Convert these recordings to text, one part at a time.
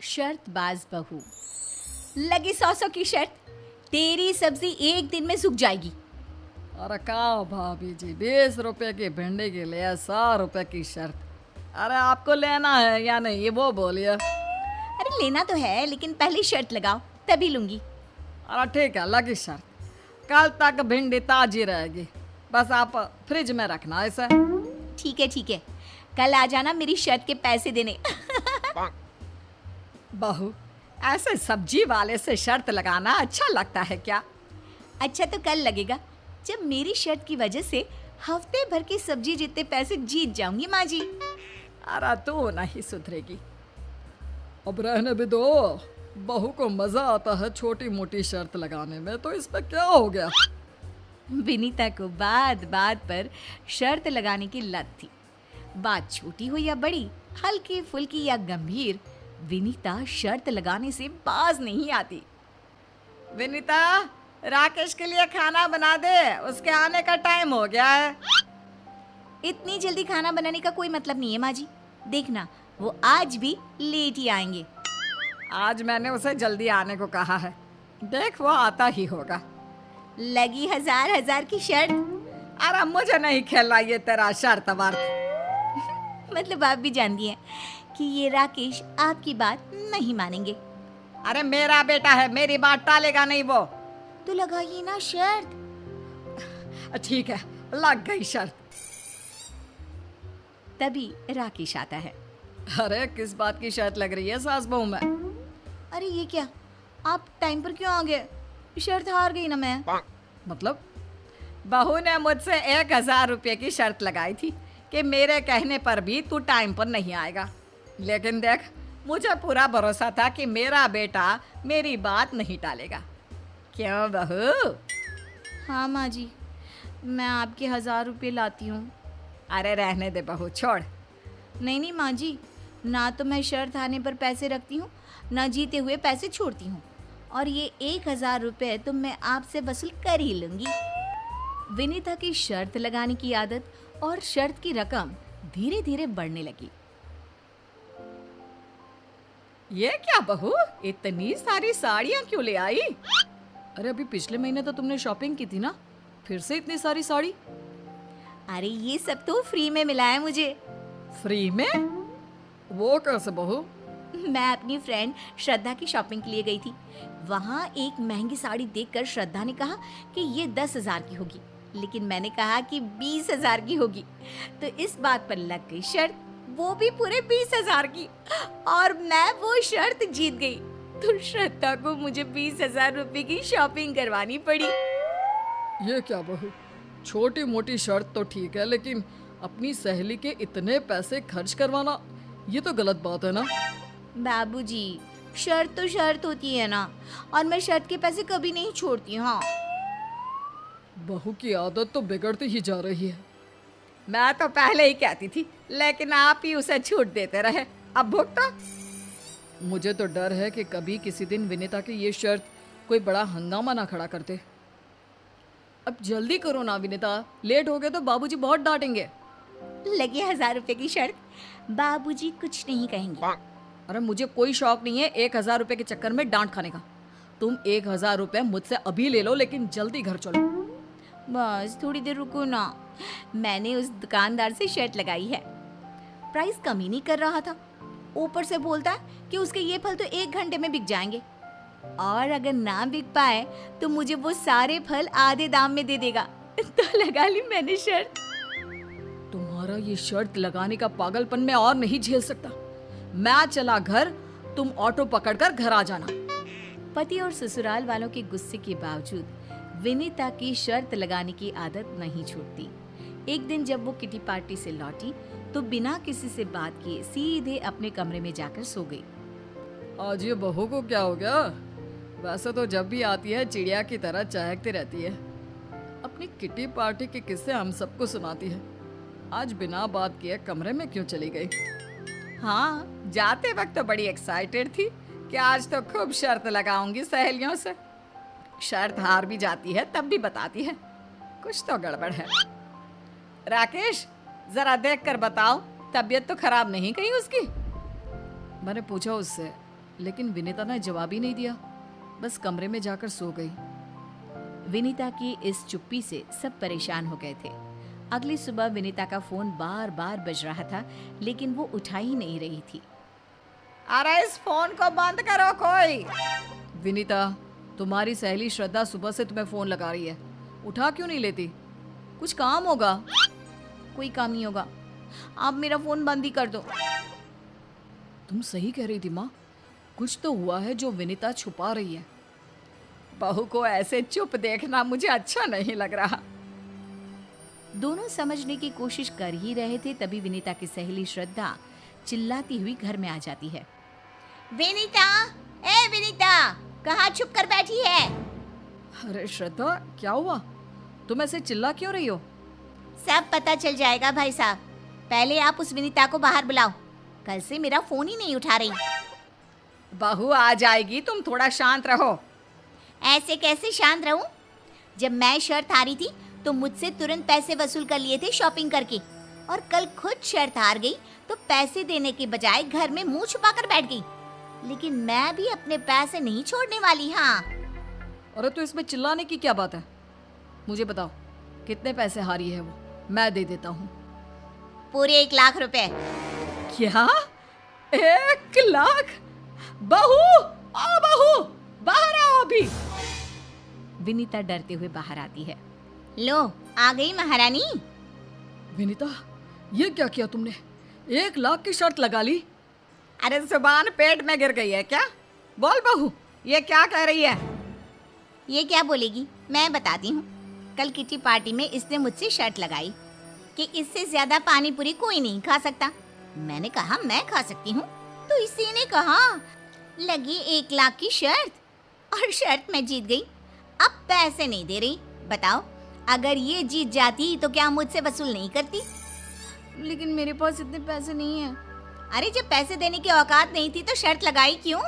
शर्तबाज बहू। लगी 100 की शर्त, तेरी सब्जी एक दिन में सूख जाएगी। अरे का भाभी जी, 20 रुपए की भिंडी के लिए 100 रुपए की शर्त। अरे आपको लेना है या नहीं, ये वो बोलिए। अरे लेना तो है, लेकिन पहले शर्त लगाओ तभी लूंगी। अरे ठीक है, लगी शर्त। कल तक भिंडी ताजी रहेगी, बस आप फ्रिज में रखना इसे। ठीक है, कल आ जाना मेरी शर्त के पैसे देने। बहू, ऐसे सब्जी वाले से शर्त लगाना अच्छा लगता है क्या? अच्छा तो कल लगेगा, जब मेरी शर्त की वजह से हफ्ते भर की सब्जी जितने पैसे जीत जाऊंगी माँ जी। अरे तू नहीं सुधरेगी। अब रहने भी दो, बहू को मजा आता है छोटी मोटी शर्त लगाने में, तो इसमें क्या हो गया? विनीता को बात बात पर शर्त लगाने की लत थी। बात छोटी हो या बड़ी, हल्की फुल्की या गंभीर, विनीता शर्त लगाने से बाज नहीं आती। विनीता, राकेश के लिए खाना बना दे, उसके आने का टाइम हो गया है। इतनी जल्दी खाना बनाने का कोई मतलब नहीं है माँ जी, देखना वो आज भी लेट ही आएंगे। आज मैंने उसे जल्दी आने को कहा है, देख वो आता ही होगा। लगी हजार की शर्त। अरे मुझे नहीं खेलना ये तेरा शर्त वर्त। मतलब आप भी जानती हैं कि ये राकेश आपकी बात नहीं मानेंगे। अरे मेरा बेटा है, मेरी बात टालेगा नहीं वो। तो लगाइए ना शर्त। ठीक है, लग गई शर्त। तभी राकेश आता है। अरे किस बात की शर्त लग रही है सास बहू में? अरे ये क्या, आप टाइम पर क्यों आ गए? शर्त हार गई ना मैं। मतलब? बहू ने मुझसे 1000 रुपये की शर्त लगाई थी कि मेरे कहने पर भी तू टाइम पर नहीं आएगा, लेकिन देख मुझे पूरा भरोसा था कि मेरा बेटा मेरी बात नहीं टालेगा। क्यों बहू? हाँ माँ जी, मैं आपके 1000 रुपये लाती हूँ। अरे रहने दे बहू, छोड़। नहीं माँ जी, ना तो मैं शर्त हारने पर पैसे रखती हूँ, ना जीते हुए पैसे छोड़ती हूँ, और ये 1000 रुपये तो मैं आपसे वसूल कर ही लूँगी। विनीता की शर्त लगाने की आदत और शर्त की रकम धीरे धीरे बढ़ने लगी। ये क्या बहू, इतनी सारी साड़ियाँ क्यों ले आई? अरे अभी पिछले महीने तो तुमने शॉपिंग की थी ना, फिर से इतनी सारी साड़ी? अरे ये सब तो फ्री में मिला है मुझे। फ्री में? वो कैसे बहू? मैं अपनी फ्रेंड श्रद्धा की शॉपिंग के लिए गई थी। वहाँ एक महंगी साड़ी देखकर श्रद्धा ने कहा कि ये 10,000 की होगी, लेकिन मैंने कहा कि 20,000 की होगी। तो इस बात पर लग गई शर्त, वो भी पूरे 20,000 की, और मैं वो शर्त जीत गई। तो श्रद्धा को मुझे 20,000 रुपए की शॉपिंग करवानी पड़ी। ये क्या बहू, छोटी मोटी शर्त तो ठीक है, लेकिन अपनी सहेली के इतने पैसे खर्च करवाना, ये तो गलत बात है ना? बाबूजी, शर्त तो शर्त होती है ना, और मैं शर्त के पैसे कभी नहीं छोड़ती। हाँ, बहू की आदत तो बिगड़ती ही जा रही है। मैं तो पहले ही कहती थी, लेकिन आप ही उसे छूट देते रहे, अब भुगता। मुझे तो डर है कि कभी किसी दिन विनीता की ये शर्त कोई बड़ा हंगामा ना खड़ा करते। अब जल्दी करो ना विनीता, लेट हो गए तो बाबूजी बहुत डांटेंगे। लगी 1000 रुपए की शर्त, बाबूजी कुछ नहीं कहेंगे। अरे मुझे कोई शौक नहीं है 1000 रुपए के चक्कर में डांट खाने का। तुम 1000 रुपए मुझसे अभी ले लो, लेकिन जल्दी घर चलो। बस थोड़ी देर रुको ना, मैंने उस दुकानदार से शर्त लगाई है। प्राइस कम ही नहीं कर रहा था, ऊपर से बोलता है कि उसके ये फल तो 1 घंटे में बिक जाएंगे, और अगर ना बिक पाए तो मुझे वो सारे फल आधे दाम में दे देगा। तो लगा ली मैंने शर्त। तुम्हारा ये शर्त लगाने का पागलपन मैं और नहीं झेल सकता। मैं चला घर, तुम ऑटो पकड़कर घर आ जाना। पति और ससुराल वालों के गुस्से के बावजूद विनीता की शर्त लगाने की आदत नहीं छूटती। एक दिन जब वो किटी पार्टी से लौटी तो बिना किसी से बात किए सीधे अपने कमरे में जाकर सो गई। आज ये बहू को क्या हो गया? वैसे तो जब भी आती है चिड़िया की तरह चहकती रहती है, अपनी किटी पार्टी के किस्से हम सबको सुनाती है। आज बिना बात किए कमरे में क्यों चली गई? हाँ, जाते वक्त तो बड़ी एक्साइटेड थी कि आज तो खूब शर्त लगाऊंगी सहेलियों से। शर्त हार भी जाती है तब भी बताती है, कुछ तो गड़बड़ है। राकेश, जरा देख कर बताओ, तबीयत तो खराब नहीं कहीं उसकी? मैंने पूछा उससे, लेकिन विनीता ने जवाब ही नहीं दिया, बस कमरे में जाकर सो गई। विनीता की इस चुप्पी से सब परेशान हो गए थे। अगली सुबह विनीता का फोन बार बार बज रहा था, लेकिन वो उठा ही नहीं रही थी। अरे इस फोन को बंद करो कोई। विनीता, तुम्हारी सहेली श्रद्धा सुबह से तुम्हें फोन लगा रही है, उठा क्यों नहीं लेती? कुछ काम होगा। कोई काम नहीं होगा, आप मेरा फोन बंद ही कर दो। तुम सही कह रही थी माँ, कुछ तो हुआ है जो विनीता छुपा रही है। बहू को ऐसे चुप देखना मुझे अच्छा नहीं लग रहा। दोनों समझने की कोशिश कर ही रहे थे, तभी विनीता की सहेली श्रद्धा चिल्लाती हुई घर में आ जाती है। विनीता, ए विनीता, कहाँ छुप कर बैठी है? अरे श्रद्धा, क्या हुआ? तुम ऐसे चिल्ला क्यों रही हो? सब पता चल जाएगा भाई साहब। पहले आप उस विनीता को बाहर बुलाओ, कल से मेरा फोन ही नहीं उठा रही। बहू आ जाएगी, तुम थोड़ा शांत रहो। ऐसे कैसे शांत रहूं? जब मैं शर्त हारी थी तो मुझसे तुरंत पैसे वसूल कर लिए थे शॉपिंग करके, और कल खुद शर्त हार गई तो पैसे देने के बजाय घर में मुंह छुपाकर बैठ गई। लेकिन मैं भी अपने पैसे नहीं छोड़ने वाली। हाँ। अरे तो इसमें चिल्लाने की क्या बात है? मुझे बताओ, कितने पैसे हारी है वो? मैं दे देता हूँ। पूरे 1 लाख रुपए। क्या? 1 लाख? बहू, आओ बहू, बाहर आओ अभी। विनीता डरते हुए बाहर आती है। लो, आ गई महारानी। विनीता, ये क्या किया तुमने? 1 लाख की शर्त लगा ली? अरे जुबान पेट में गिर गई है क्या? बोल बहू, ये क्या कह रही है? ये क्या बोलेगी, मैं बताती हूँ। कल किटी पार्टी में इसने मुझसे शर्त लगाई कि इससे ज्यादा पानी पूरी कोई नहीं खा सकता। मैंने कहा मैं खा सकती हूँ, तो इसी ने कहा लगी 1 लाख की शर्त, और शर्त मैं जीत गई। अब पैसे नहीं दे रही। बताओ, अगर ये जीत जाती तो क्या मुझसे वसूल नहीं करती? लेकिन मेरे पास इतने पैसे नहीं हैं। अरे जब पैसे देने की औकात नहीं थी तो शर्त लगाई क्यों?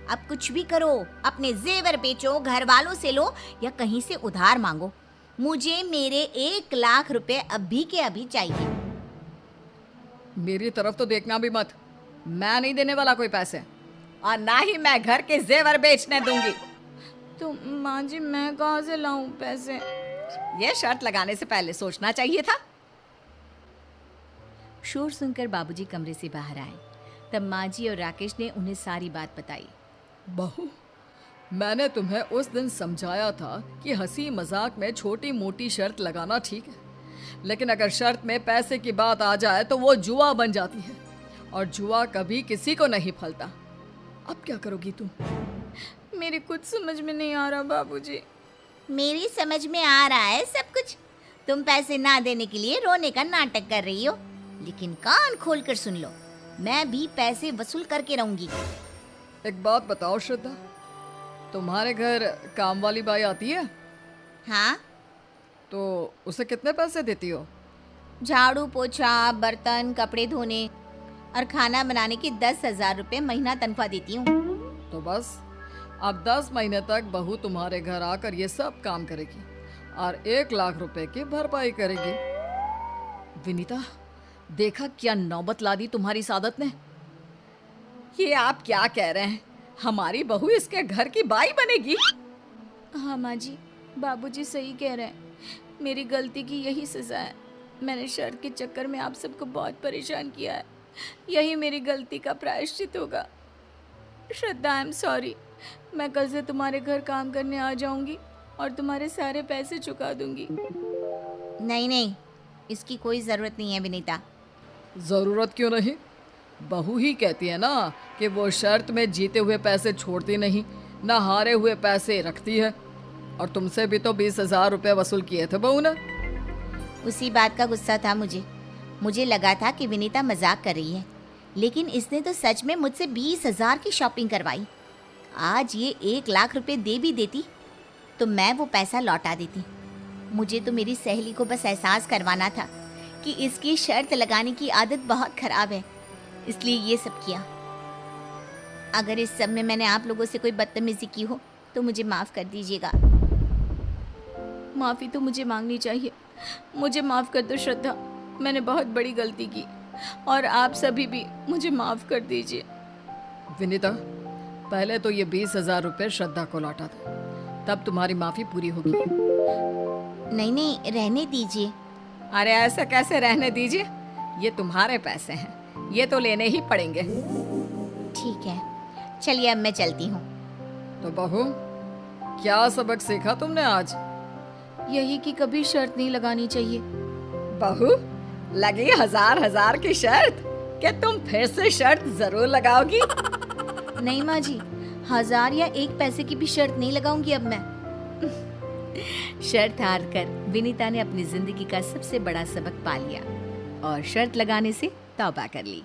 अब कुछ भी करो, अपने जेवर बेचो, घर वालों से लो या कहीं से उधार मांगो, मुझे मेरे 1 लाख रुपए अभी के अभी चाहिए। मेरी तरफ तो देखना भी मत, मैं नहीं देने वाला कोई पैसे, और ना ही मैं घर के जेवर बेचने दूंगी। तो माँ जी, मैं कहाँ से लाऊं पैसे? ये शर्त लगाने से पहले सोचना चाहिए था। शोर सुनकर बाबूजी कमरे से बाहर आए। तब माँ जी और राकेश ने उन्हें सारी बात बताई। बहू, मैंने तुम्हें उस दिन समझाया था कि हंसी मजाक में छोटी मोटी शर्त लगाना ठीक है, लेकिन अगर शर्त में पैसे की बात आ जाए तो वो जुआ बन जाती है, और जुआ कभी किसी को नहीं फलता। अब क्या करोगी तुम? मेरे कुछ समझ में नहीं आ रहा बाबूजी। मेरी समझ में आ रहा है सब कुछ। तुम पैसे ना देने के लिए रोने का नाटक कर रही हो, लेकिन कान खोल कर सुन लो, मैं भी पैसे वसूल करके रहूंगी। एक बात बताओ श्रद्धा, तुम्हारे घर काम वाली बाई आती है? हाँ। तो उसे कितने पैसे देती हो? झाड़ू पोछा, बर्तन, कपड़े धोने और खाना बनाने के 10,000 रुपए महीना तनख्वाह देती हूँ। तो बस, अब 10 महीने तक बहू तुम्हारे घर आकर ये सब काम करेगी और 1 लाख रुपए की भरपाई करेगी। विनीता, देखा क्या नौबत ला दी तुम्हारी सादत ने? ये आप क्या कह रहे हैं? हमारी बहू इसके घर की बाई बनेगी? हाँ माँ जी, बाबूजी सही कह रहे हैं। मेरी गलती की यही सजा है। मैंने शर्त के चक्कर में आप सबको बहुत परेशान किया है। यही मेरी गलती का प्रायश्चित होगा। श्रद्धा, आई एम सॉरी। मैं कल से तुम्हारे घर काम करने आ जाऊंगी और तुम्हारे सारे पैसे चुका दूंगी। नहीं नहीं, इसकी कोई ज़रूरत नहीं है विनीता। ज़रूरत क्यों नहीं? बहू ही कहती है ना कि वो शर्त में जीते हुए पैसे छोड़ती नहीं, ना हारे हुए पैसे रखती है। और तुमसे भी तो 20,000 रुपये वसूल किए थे बहू ने। उसी बात का गुस्सा था मुझे लगा था कि विनीता मजाक कर रही है, लेकिन इसने तो सच में मुझसे 20,000 की शॉपिंग करवाई। आज ये 1 लाख रुपए दे भी देती तो मैं वो पैसा लौटा देती। मुझे तो मेरी सहेली को बस एहसास करवाना था कि इसकी शर्त लगाने की आदत बहुत खराब है, इसलिए ये सब किया। अगर इस सब में मैंने आप लोगों से कोई बदतमीजी की हो तो मुझे माफ़ कर दीजिएगा। माफ़ी तो मुझे मांगनी चाहिए। मुझे माफ़ कर दो श्रद्धा, मैंने बहुत बड़ी गलती की, और आप सभी भी मुझे माफ़ कर दीजिए। विनीता, पहले तो ये 20,000 रुपए श्रद्धा को लौटा दो, तब तुम्हारी माफी पूरी होगी। नहीं नहीं, रहने दीजिए। अरे ऐसे कैसे रहने दीजिए, ये तुम्हारे पैसे हैं, ये तो लेने ही पड़ेंगे। ठीक है, चलिए अब मैं चलती हूँ। तो बहू, क्या सबक सीखा तुमने आज? यही कि कभी शर्त नहीं लगानी चाहिए। बहू, लगी हजार की शर्त कि तुम फिर से शर्त जरूर लगाओगी? नहीं माँ जी, 1000 या 1 पैसे की भी शर्त नहीं लगाऊंगी अब मैं। शर्त हार कर विनीता ने अपनी जिंदगी का सबसे बड़ा सबक पा लिया और शर्त लगाने से तौबा कर ली।